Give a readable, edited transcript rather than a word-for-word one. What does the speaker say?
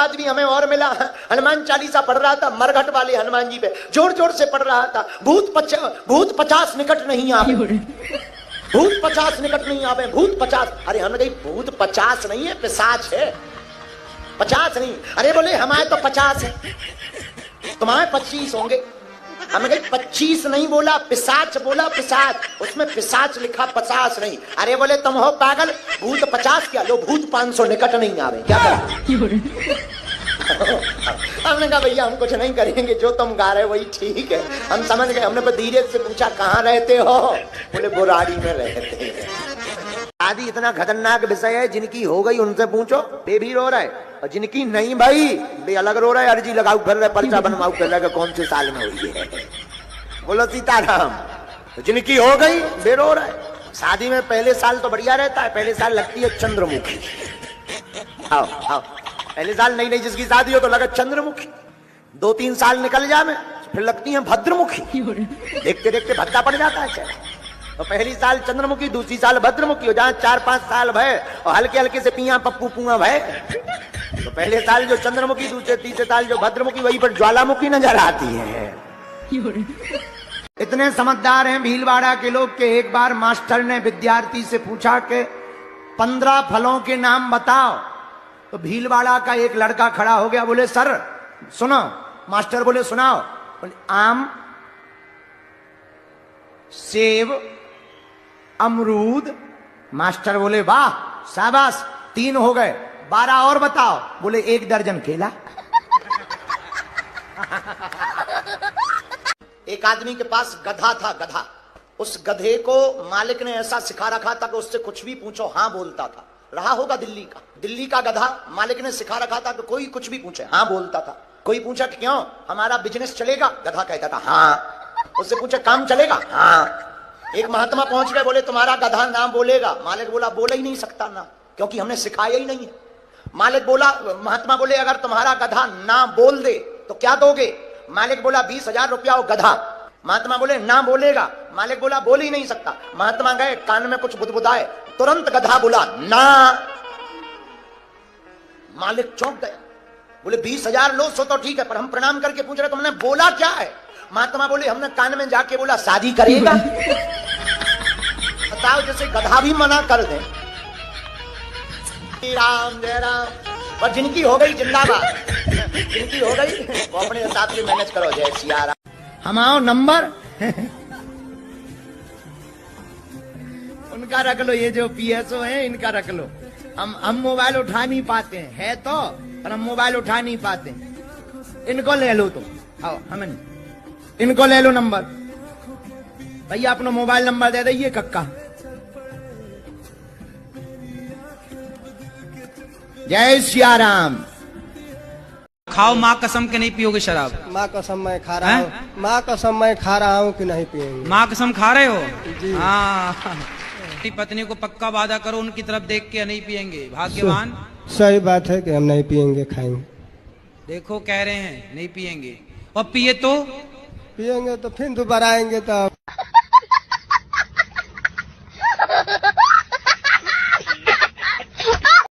आदमी हमें और मिला, हनुमान चालीसा पढ़ रहा था, मरघट वाले हनुमान जी पे जोर जोर से पढ़ रहा था। भूत 50 निकट नहीं आवे, भूत 50 निकट नहीं आवे, भूत 50। अरे हमने कही भूत 50 नहीं है, पिशाच है, 50 नहीं। अरे बोले हमारे तो 50 है, तुम्हारे 25 होंगे। हमें कही 25 नहीं बोला, पिशाच बोला, पिशाच, उसमें पिशाच लिखा, 50 नहीं। अरे बोले तुम हो पागल, भूत 50 क्या, लो भूत 500 निकट नहीं आवे, क्या करें? हमने कहा भैया हम कुछ नहीं करेंगे, जो तुम गा रहे हो वही ठीक है, हम समझ गए। हमने पर धीरे से पूछा कहाँ रहते हो? बोले बुराड़ी में रहते हैं। शादी इतना खतरनाक विषय है, जिनकी हो गई उनसे पूछो, वे भी रो रहे, और जिनकी नहीं भाई वे अलग रो रहे, अर्जी लगाऊ फिर रहे, पर्चा बनवाऊ फिर रहे, कौन से साल में हुई है। बोलो सीताराम। तो जिनकी हो गई वे रो रहे। शादी में पहले साल तो बढ़िया रहता है, पहले साल लगती है चंद्रमुखी। आओ आओ, पहले साल नई नई जिसकी शादी हो तो लगा चंद्रमुखी, 2-3 साल निकल जाए फिर लगती है भद्रमुखी, देखते देखते भद्दा पड़ जाता है। तो पहली साल चंद्रमुखी, दूसरी साल भद्रमुखी हो, जहां 4-5 साल भय और हल्के हल्के से पिया पप्पू पुआ भय। तो पहले साल जो चंद्रमुखी, दूसरे तीसरे साल जो भद्रमुखी, वहीं पर ज्वालामुखी नजर आती है। इतने समझदार हैं भीलवाड़ा के लोग कि एक बार मास्टर ने विद्यार्थी से पूछा कि 15 फलों के नाम बताओ। तो भीलवाड़ा का एक लड़का खड़ा हो गया, बोले सर सुनो। मास्टर बोले सुनाओ। बोले आम, सेब, अमरूद। मास्टर बोले वाह शाबाश, 3 हो गए, 12 और बताओ। बोले 1 दर्जन केला। एक आदमी के पास गधा था, गधा। उस गधे को मालिक ने ऐसा सिखा रखा था कि उससे कुछ भी पूछो हाँ बोलता था। रहा होगा दिल्ली का गधा, मालिक ने सिखा रखा था कि कोई कुछ भी पूछे हाँ बोलता था। कोई पूछा कि क्यों, हमारा बिजनेस चलेगा? गधा कहता था हाँ। उससे पूछे काम चलेगा? हाँ। एक महात्मा पहुंच गए, बोले तुम्हारा गधा ना बोलेगा। मालिक बोला बोल ही नहीं सकता ना, क्योंकि हमने सिखाया ही नहीं है। मालिक बोला, महात्मा बोले अगर तुम्हारा गधा ना बोल दे तो क्या दोगे? मालिक बोला 20,000 रुपया हो गधा। महात्मा बोले ना बोलेगा। मालिक बोला बोल ही नहीं सकता। महात्मा गए, कान में कुछ बुदबुदाए, तुरंत गधा बोला ना। मालिक चौंक गया, बोले 20,000 लो सो तो ठीक है, पर हम प्रणाम करके पूछ रहे तुमने बोला क्या है? महात्मा बोले हमने कान में जाके बोला शादी करेगा। बताओ, जैसे गधा भी मना कर दे। राम जय राम। और जिनकी हो गई जिंदाबाद, जिनकी हो गई वो अपने हिसाब से मैनेज करो। जय सिया राम। हम आओ नंबर उनका रख लो, ये जो पीएसओ है इनका रख लो। हम मोबाइल उठा नहीं पाते हैं, है तो, पर हम मोबाइल उठा नहीं पाते। इनको ले लो तुम, आओ हमें इनको ले लो नंबर। भैया अपना मोबाइल नंबर दे दीजिए कक्का। जय सिया राम। खाओ माँ कसम के नहीं पियोगे शराब? माँ कसम मैं खा रहा हूँ, माँ कसम मैं खा रहा हूँ कि नहीं पिएंगे। माँ कसम खा रहे हो? जी। हाँ। अपनी पत्नी को पक्का वादा करो, उनकी तरफ देख के नहीं पिएंगे। भाग्यवान। सही बात है कि हम नहीं पिएंगे, खाएंगे। देखो कह रहे हैं नहीं पिएंगे, और पिए तो पिएंगे तो फिर दोबारा आएंगे तो